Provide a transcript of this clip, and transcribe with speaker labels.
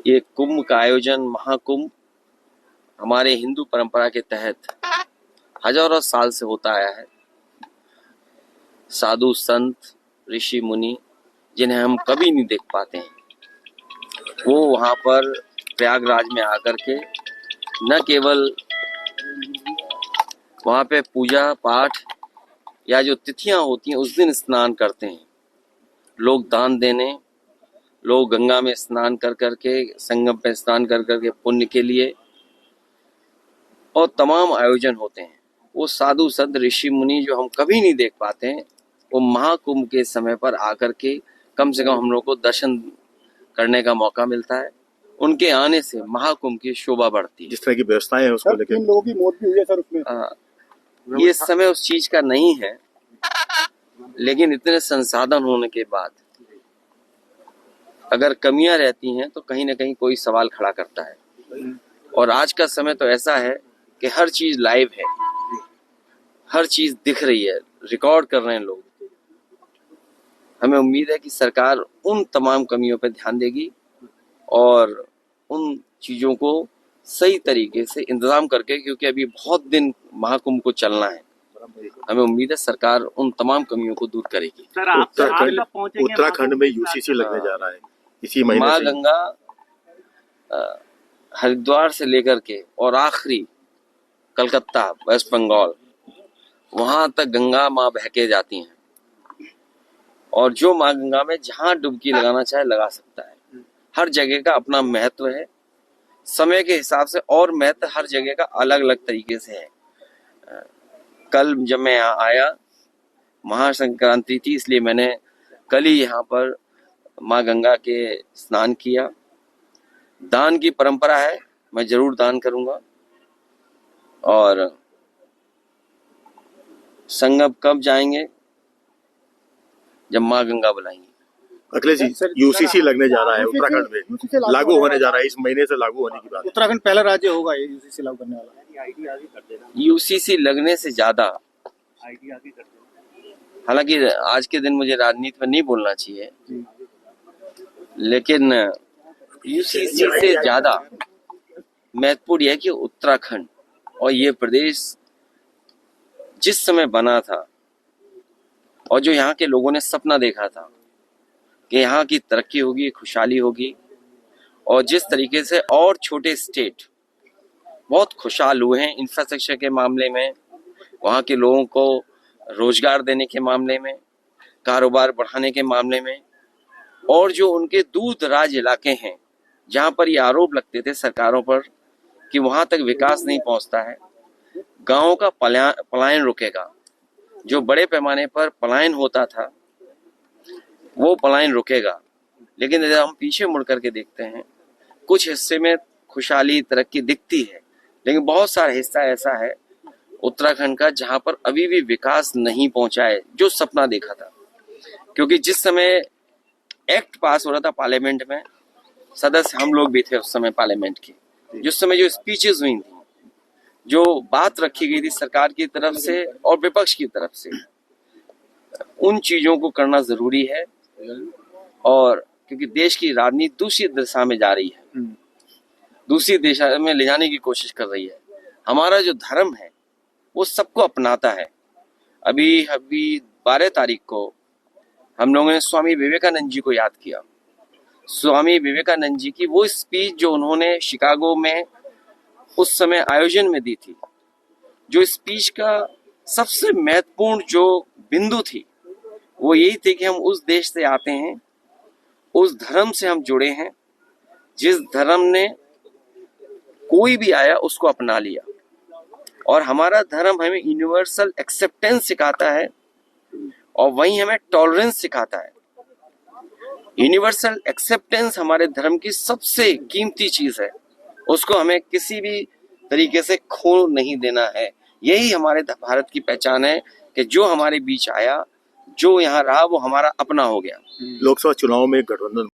Speaker 1: ये कुंभ का आयोजन, महाकुंभ, हमारे हिंदू परंपरा के तहत हजारों साल से होता आया है। साधु संत ऋषि मुनि जिन्हें हम कभी नहीं देख पाते हैं, वो वहां पर प्रयागराज में आकर के न केवल वहां पे पूजा पाठ या जो तिथियां होती हैं उस दिन स्नान करते हैं। लोग दान देने, लोग गंगा में स्नान कर करके, संगम पे स्नान कर करके पुण्य के लिए, और तमाम आयोजन होते हैं। वो साधु संत ऋषि मुनि जो हम कभी नहीं देख पाते हैं, वो महाकुंभ के समय पर आकर के कम से कम हम लोग को दर्शन करने का मौका मिलता है। उनके आने से महाकुंभ की शोभा बढ़ती है।
Speaker 2: जिस तरह की व्यवस्थाएं हैं उसको लेकर
Speaker 3: 3 लोगों की मौत भी हुई है सर उसमें।
Speaker 1: ये समय उस चीज का नहीं है, लेकिन इतने संसाधन होने के बाद अगर कमियां रहती हैं तो कहीं ना कहीं कोई सवाल खड़ा करता है। और आज का समय तो ऐसा है कि हर चीज लाइव है, हर चीज दिख रही है, रिकॉर्ड कर रहे हैं लोग। हमें उम्मीद है कि सरकार उन तमाम कमियों पर ध्यान देगी और उन चीजों को सही तरीके से इंतजाम करके, क्योंकि अभी बहुत दिन महाकुंभ को चलना है, हमें उम्मीद है सरकार उन तमाम कमियों को दूर करेगी।
Speaker 3: सर आप
Speaker 2: उत्तराखंड में यूसीसी लगने जा रहा है इसी महीने
Speaker 1: माँ
Speaker 2: से।
Speaker 1: गंगा हरिद्वार से लेकर के और आखिरी कलकत्ता, वेस्ट बंगाल, वहां तक गंगा माँ बह के जाती हैं। और जो माँ गंगा में जहां डुबकी लगाना चाहे लगा सकता है। हर जगह का अपना महत्व है, समय के हिसाब से, और महत्व हर जगह का अलग अलग तरीके से है। कल जब मैं यहाँ आया, महासंक्रांति थी, इसलिए मैंने कल ही यहाँ पर माँ गंगा के स्नान किया। दान की परंपरा है, मैं जरूर दान करूंगा। और संगम कब जाएंगे? जब माँ गंगा बुलाएंगी।
Speaker 2: अखिलेश जी, यूसीसी लगने जा रहा है उत्तराखंड में, लागू होने जा रहा है, इस महीने से लागू होने की बात।
Speaker 3: उत्तराखंड पहला राज्य होगा ये यूसीसी लागू करने वाला।
Speaker 1: यूसीसी लगने से ज्यादा, हालांकि आज के दिन मुझे राजनीति में नहीं बोलना चाहिए, लेकिन यूसीसी से ज्यादा महत्वपूर्ण यह है कि उत्तराखंड और ये प्रदेश जिस समय बना था और जो यहाँ के लोगों ने सपना देखा था कि यहाँ की तरक्की होगी, खुशहाली होगी, और जिस तरीके से और छोटे स्टेट बहुत खुशहाल हुए हैं इंफ्रास्ट्रक्चर के मामले में, वहाँ के लोगों को रोजगार देने के मामले में, कारोबार बढ़ाने के मामले में, और जो उनके दूर दराज इलाके हैं जहाँ पर ये आरोप लगते थे सरकारों पर कि वहां तक विकास नहीं पहुंचता है, गांवों का पलायन रुकेगा। जो बड़े पैमाने पर पलायन होता था वो पलायन रुकेगा। लेकिन यदि हम पीछे मुड़ करके देखते हैं, कुछ हिस्से में खुशहाली तरक्की दिखती है, लेकिन बहुत सारा हिस्सा ऐसा है उत्तराखंड का जहां पर अभी भी विकास नहीं पहुंचा है जो सपना देखा था। क्योंकि जिस समय एक्ट पास हो रहा था पार्लियामेंट में, सदस्य हम लोग भी थे उस समय पार्लियामेंट के, जिस समय जो स्पीचेस हुई थी, जो बात रखी गई थी सरकार की तरफ से और विपक्ष की तरफ से, उन चीजों को करना जरूरी है। और क्योंकि देश की राजनीति दूसरी दिशा में जा रही है, दूसरी दिशा में ले जाने की कोशिश कर रही है। हमारा जो धर्म है वो सबको अपनाता है। अभी 12 तारीख को हम लोगों ने स्वामी विवेकानंद जी को याद किया। स्वामी विवेकानंद जी की वो स्पीच जो उन्होंने शिकागो में उस समय आयोजन में दी थी, जो स्पीच का सबसे महत्वपूर्ण जो बिंदु थी वो यही थी कि हम उस देश से आते हैं, उस धर्म से हम जुड़े हैं, जिस धर्म ने कोई भी आया उसको अपना लिया। और हमारा धर्म हमें यूनिवर्सल एक्सेप्टेंस सिखाता है और वहीं हमें टॉलरेंस सिखाता है। यूनिवर्सल एक्सेप्टेंस हमारे धर्म की सबसे कीमती चीज है, उसको हमें किसी भी तरीके से खो नहीं देना है। यही हमारे भारत की पहचान है कि जो हमारे बीच आया, जो यहाँ रहा, वो हमारा अपना हो गया।
Speaker 2: लोकसभा चुनाव में गठबंधन